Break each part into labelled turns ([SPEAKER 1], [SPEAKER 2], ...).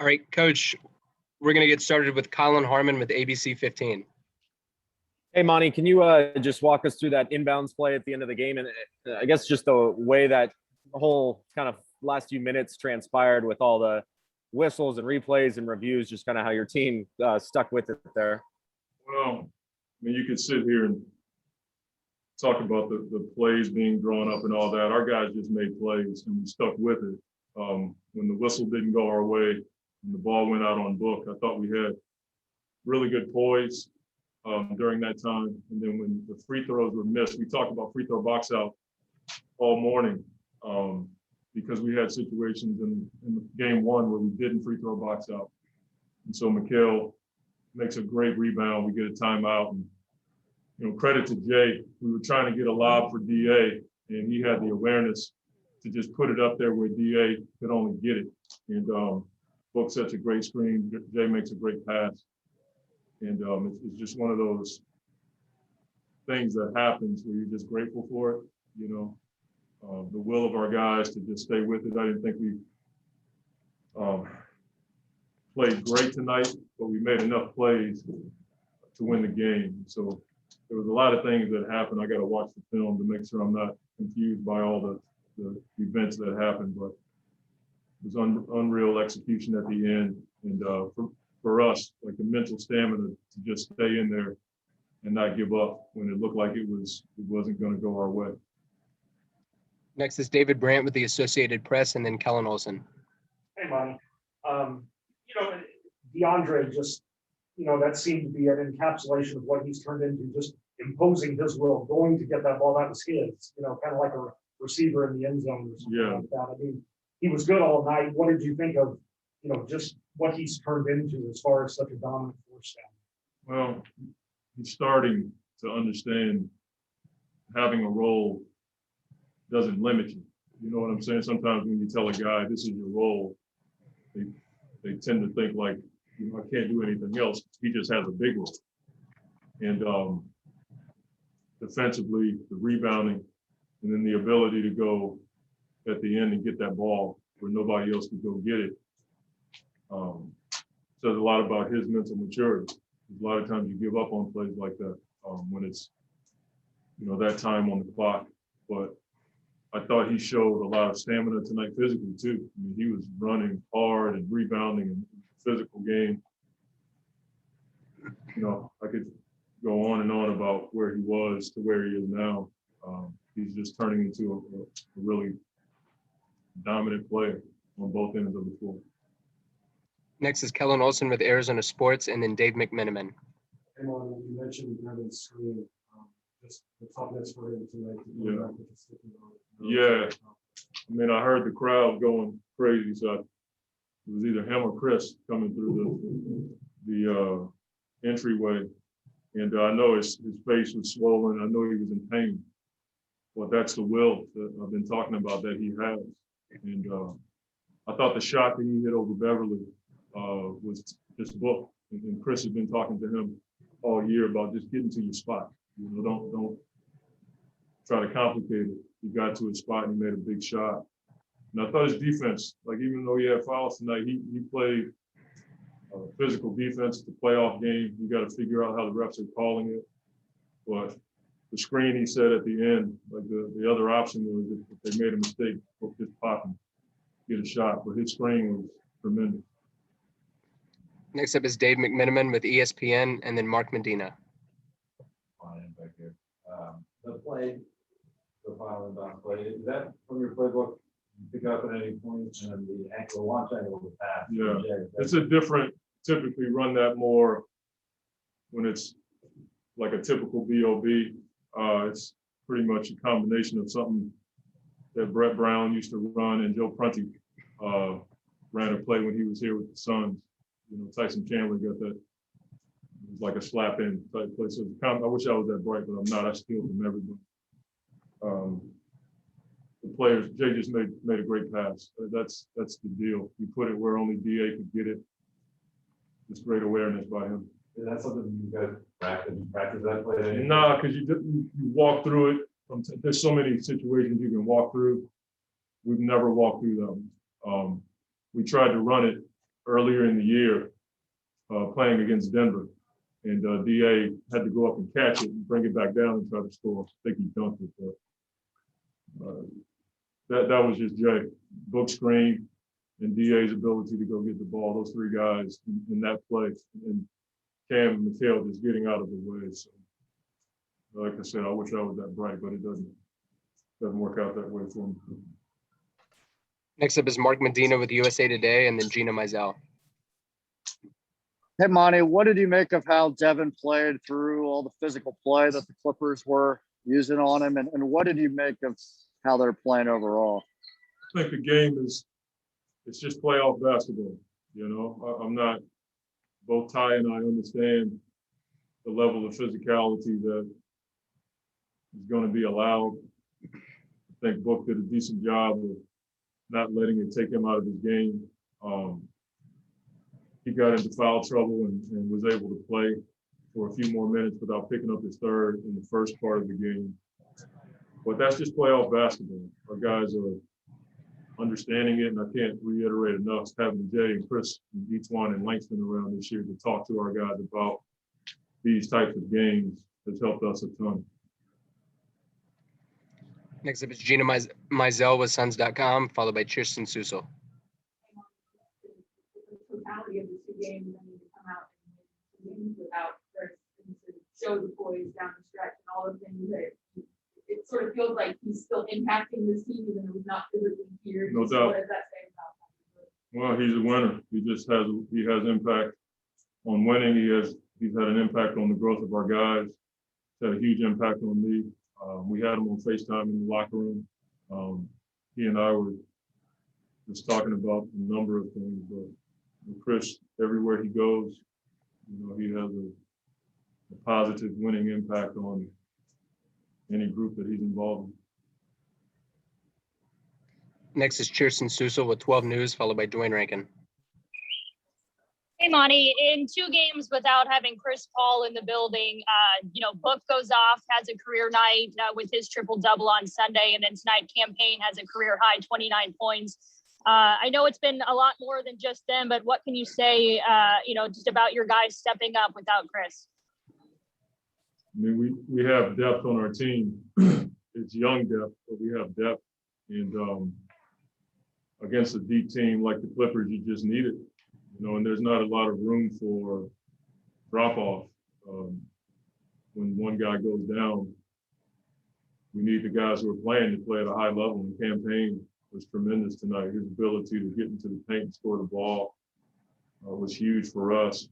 [SPEAKER 1] All right, Coach, we're going to get started with Colin Harmon with ABC 15.
[SPEAKER 2] Hey, Monty, can you just walk us through that inbounds play at the end of the game? And I guess just the way that the whole kind of last few minutes transpired with all the whistles and replays and reviews, just kind of how your team stuck with it there.
[SPEAKER 3] Well, I mean, you could sit here and talk about the plays being drawn up and all that. Our guys just made plays and we stuck with it. When the whistle didn't go our way and the ball went out on book, I thought we had really good poise during that time. And then when the free throws were missed, we talked about free throw box out all morning because we had situations in game one where we didn't free throw box out. And so Mikhail makes a great rebound. We get a timeout. And, credit to Jae. We were trying to get a lob for DA, and he had the awareness to just put it up there where DA could only get it. And Book sets a great screen. Jae makes a great pass. And it's just one of those things that happens where you're just grateful for it, the will of our guys to just stay with it. I didn't think we played great tonight, but we made enough plays to win the game. So there was a lot of things that happened. I got to watch the film to make sure I'm not confused by all the events that happened, but it was unreal execution at the end. And for us, like the mental stamina to just stay in there and not give up when it looked like it wasn't going to go our way.
[SPEAKER 1] Next is David Brandt with the Associated Press, and then Kellen Olson.
[SPEAKER 4] Hey, Monty. Deandre just, that seemed to be an encapsulation of what he's turned into, just imposing his will, going to get that ball out of his hands, kind of like a receiver in the end zone or something like that. I mean, he was good all night. What did you think of, just what he's turned into as far as such a dominant force down?
[SPEAKER 3] Well, he's starting to understand having a role doesn't limit you. You know what I'm saying? Sometimes when you tell a guy this is your role, they tend to think like, I can't do anything else. He just has a big role. And defensively, the rebounding, and then the ability to go at the end and get that ball where nobody else could go get it. Says a lot about his mental maturity. A lot of times you give up on plays like that when it's, that time on the clock. But I thought he showed a lot of stamina tonight physically too. I mean, he was running hard and rebounding in a physical game. I could go on and on about where he was to where he is now. He's just turning into a really dominant player on both ends of the floor.
[SPEAKER 1] Next is Kellen Olson with Arizona Sports, and then Dave McMiniman.
[SPEAKER 4] Hey, Monty, you mentioned Brandon's screen, just the toughness for him tonight.
[SPEAKER 3] Yeah. I mean, I heard the crowd going crazy, so it was either him or Chris coming through the entryway. And I know his face was swollen. I know he was in pain. But that's the will that I've been talking about that he has. And I thought the shot that he hit over Beverly was just book. And Chris has been talking to him all year about just getting to your spot. Don't try to complicate it. He got to his spot and he made a big shot. And I thought his defense, like even though he had fouls tonight, he played physical defense. It's a playoff game. You got to figure out how the refs are calling it. But the screen, he said at the end, like the other option was if they made a mistake, just pop and get a shot. But his screen was tremendous.
[SPEAKER 1] Next up is Dave McMiniman with ESPN, and then Mark Medina.
[SPEAKER 5] Back here. The play, the final inbound play, is that from your playbook? You pick up at any point, and the ankle, launch angle of the pass.
[SPEAKER 3] Yeah, it's a different. Typically, run that more when it's like a typical BOB. It's pretty much a combination of something that Brett Brown used to run and Joe Prunty ran a play when he was here with the Suns. Tyson Chandler got that. It was like a slap in type play. So I wish I was that bright, but I'm not. I steal from everybody. The players, Jay just made a great pass. That's the deal. You put it where only DA could get it. Just great awareness by him.
[SPEAKER 5] Is that something you guys practice that play?
[SPEAKER 3] Nah, because you walk through it. There's so many situations you can walk through. We've never walked through them. We tried to run it earlier in the year playing against Denver. And DA had to go up and catch it and bring it back down and try to score. I think he dunked it, but that was just Jae. Book screen and DA's ability to go get the ball. Those three guys in that play, and Cam and Mateo just getting out of the way. So, like I said, I wish I was that bright, but it doesn't work out that way for me.
[SPEAKER 1] Next up is Mark Medina with USA Today, and then Gina Mizell.
[SPEAKER 6] Hey, Monty, what did you make of how Devin played through all the physical play that the Clippers were using on him? And what did you make of how they're playing overall?
[SPEAKER 3] I think the game it's just playoff basketball. You know, I'm not, both Ty and I understand the level of physicality that is going to be allowed. I think Book did a decent job of not letting it take him out of his game. He got into foul trouble and was able to play for a few more minutes without picking up his third in the first part of the game. But that's just playoff basketball. Our guys are understanding it, and I can't reiterate enough having Jay and Chris and Etuan and Langston around this year to talk to our guys about these types of games has helped us a ton.
[SPEAKER 1] Next up is Gina Mizell with Suns.com, followed by Tristan Suso.
[SPEAKER 7] The totality of the two games, I need to come out and win without Chris and to show the boys down the stretch and all the things that it sort of feels like he's still impacting this team even though he's not physically here.
[SPEAKER 3] No
[SPEAKER 7] so
[SPEAKER 3] doubt.
[SPEAKER 7] What does that say about him?
[SPEAKER 3] Well, he's a winner. He has impact on winning. He's had an impact on the growth of our guys. He's had a huge impact on me. We had him on FaceTime in the locker room. He and I were just talking about a number of things, but Chris, everywhere he goes, you know, he has a positive winning impact on any group that he's involved in.
[SPEAKER 1] Next is Tristan Suso with 12 News, followed by Dwayne Rankin.
[SPEAKER 8] Hey, Monty, in 2 games without having Chris Paul in the building, Book goes off, has a career night with his triple-double on Sunday, and then tonight Campaign has a career-high 29 points. I know it's been a lot more than just them, but what can you say, just about your guys stepping up without Chris?
[SPEAKER 3] I mean, we have depth on our team. It's young depth, but we have depth. And against a deep team like the Clippers, you just need it. You know, and there's not a lot of room for drop-off. When one guy goes down, we need the guys who are playing to play at a high level. And Campaign was tremendous tonight. His ability to get into the paint and score the ball was huge for us.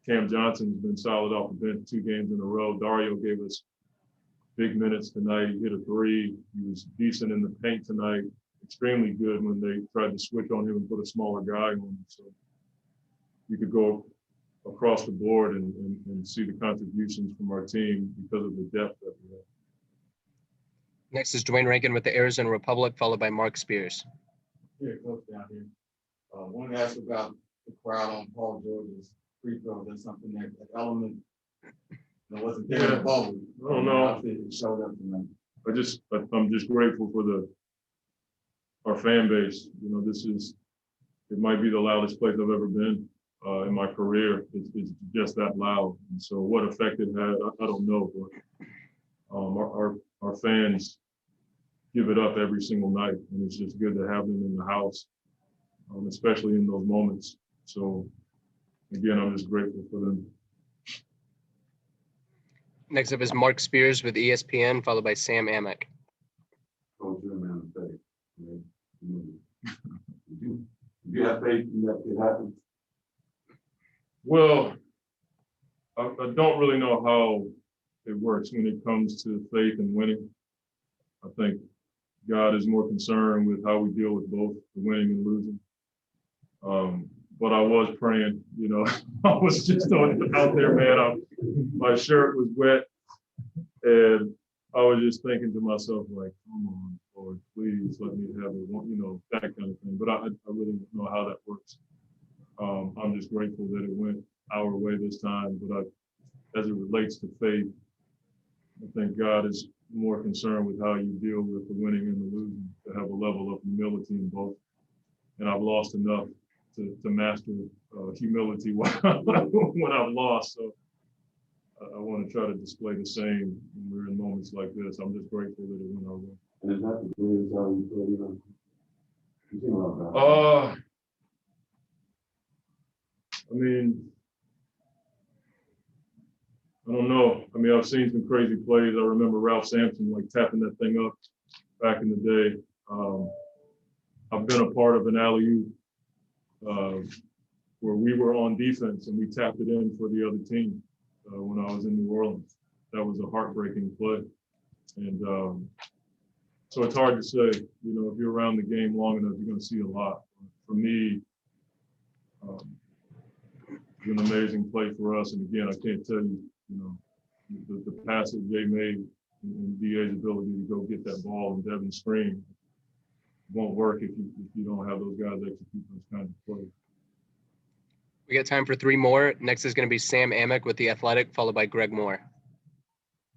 [SPEAKER 3] Cam Johnson's been solid off the bench 2 games in a row. Dario gave us big minutes tonight. He hit a 3. He was decent in the paint tonight. Extremely good when they tried to switch on him and put a smaller guy on him. So you could go across the board and see the contributions from our team because of the depth that we have.
[SPEAKER 1] Next is Dwayne Rankin with the Arizona Republic, followed by Mark Spears.
[SPEAKER 5] Here, coach down here. Want to ask about the crowd on Paul George's free throw. That's something that element that wasn't there in the bubble.
[SPEAKER 3] I don't know.
[SPEAKER 5] Obviously, it showed up tonight.
[SPEAKER 3] I'm just grateful for our fan base. You know, it might be the loudest place I've ever been in my career. It's just that loud. And so what effect it had, I don't know, but our fans give it up every single night. And it's just good to have them in the house, especially in those moments. So again, I'm just grateful for them.
[SPEAKER 1] Next up is Mark Spears with ESPN, followed by Sam Amick.
[SPEAKER 5] Coach, you're a man of faith. You have faith in that it happens.
[SPEAKER 3] Well, I don't really know how it works when it comes to faith and winning. I think God is more concerned with how we deal with both the winning and losing. But I was praying, you know, I was just out there, man. My shirt was wet, and I was just thinking to myself, like, come on, Lord, please let me have it, you know, that kind of thing. But I really don't know how that works. I'm just grateful that it went our way this time. But as it relates to faith, I think God is more concerned with how you deal with the winning and the losing, to have a level of humility in both. And I've lost enough master humility when I've lost. So I want to try to display the same when we're in moments like this. I'm just grateful that it went our way.
[SPEAKER 5] And is that the greatest how you feel, you know? You seem a lot better.
[SPEAKER 3] I mean, I don't know. I mean, I've seen some crazy plays. I remember Ralph Sampson like tapping that thing up back in the day. I've been a part of an alley-oop where we were on defense and we tapped it in for the other team when I was in New Orleans. That was a heartbreaking play. And so it's hard to say, you know, if you're around the game long enough, you're going to see a lot. For me, it's an amazing play for us. And again, I can't tell you, you know, the pass that Jay made and DA's ability to go get that ball and Devin screen won't work if you don't have those guys execute those kinds of plays.
[SPEAKER 1] We got time for 3 more. Next is going to be Sam Amick with The Athletic, followed by Greg Moore.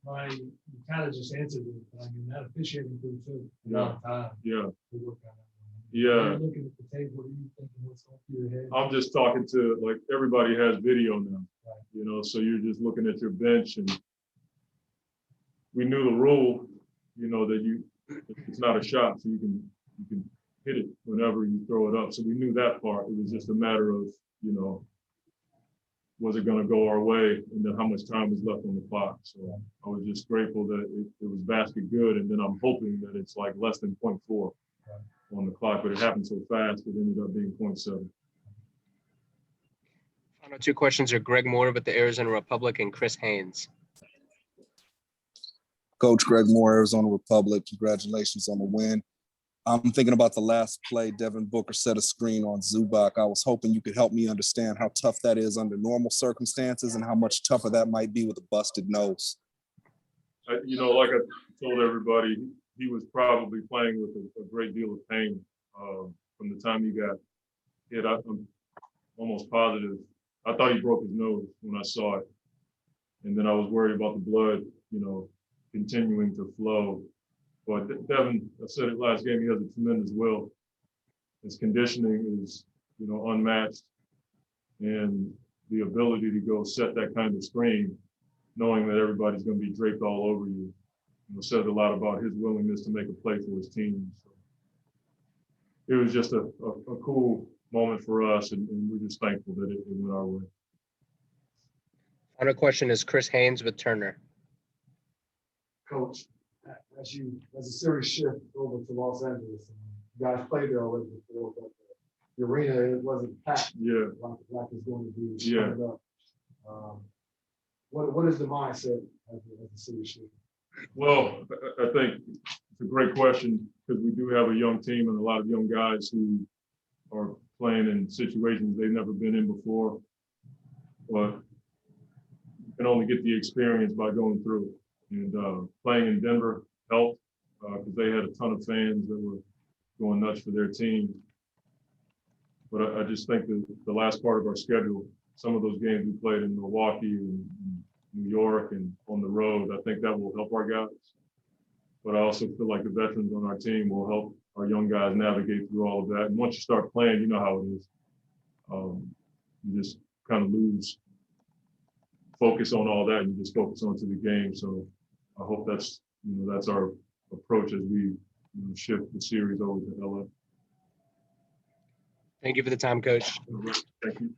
[SPEAKER 9] You kind of just answered it, but I mean, that officiating group took a lot of time
[SPEAKER 3] Yeah.
[SPEAKER 9] to work on that.
[SPEAKER 3] Yeah.
[SPEAKER 9] You're looking at the table, what are you thinking, what's going through your head?
[SPEAKER 3] I'm just talking to, like, everybody has video now, you know, so you're just looking at your bench and we knew the rule, you know, that it's not a shot, so you can hit it whenever you throw it up. So we knew that part. It was just a matter of, you know, was it going to go our way, and then how much time was left on the clock. So I was just grateful that it was basket good, and then I'm hoping that it's like less than 0.4 on the clock, but it happened so fast it ended up being 0.7.
[SPEAKER 1] Final 2 questions are Greg Moore with the Arizona Republic and Chris Haynes.
[SPEAKER 10] Coach Greg Moore, Arizona Republic. Congratulations on the win. I'm thinking about the last play. Devin Booker set a screen on Zubac. I was hoping you could help me understand how tough that is under normal circumstances and how much tougher that might be with a busted nose.
[SPEAKER 3] You know, like I told everybody, he was probably playing with a great deal of pain from the time he got hit. I'm almost positive. I thought he broke his nose when I saw it. And then I was worried about the blood, you know, continuing to flow. But Devin, I said it last game, he has a tremendous will. His conditioning is, you know, unmatched. And the ability to go set that kind of screen, knowing that everybody's going to be draped all over you, says a lot about his willingness to make a play for his team. So it was just a cool moment for us, and we're just thankful that it went our way.
[SPEAKER 1] Final question is Chris Haynes with Turner.
[SPEAKER 9] Coach, as a series shift over to Los Angeles, you guys played there already before, but the arena, it wasn't packed.
[SPEAKER 3] Yeah.
[SPEAKER 9] Like it's going to be.
[SPEAKER 3] Yeah.
[SPEAKER 9] Coming up. What is the mindset as a series shift?
[SPEAKER 3] Well, I think it's a great question because we do have a young team and a lot of young guys who are playing in situations they've never been in before, but you can only get the experience by going through it. And playing in Denver helped because they had a ton of fans that were going nuts for their team. But I just think that the last part of our schedule, some of those games we played in Milwaukee and New York and on the road, I think that will help our guys. But I also feel like the veterans on our team will help our young guys navigate through all of that. And once you start playing, you know how it is. You just kind of lose focus on all that and you just focus onto the game. So I hope that's our approach as we shift the series over to LA.
[SPEAKER 1] Thank you for the time, Coach.
[SPEAKER 3] Thank you.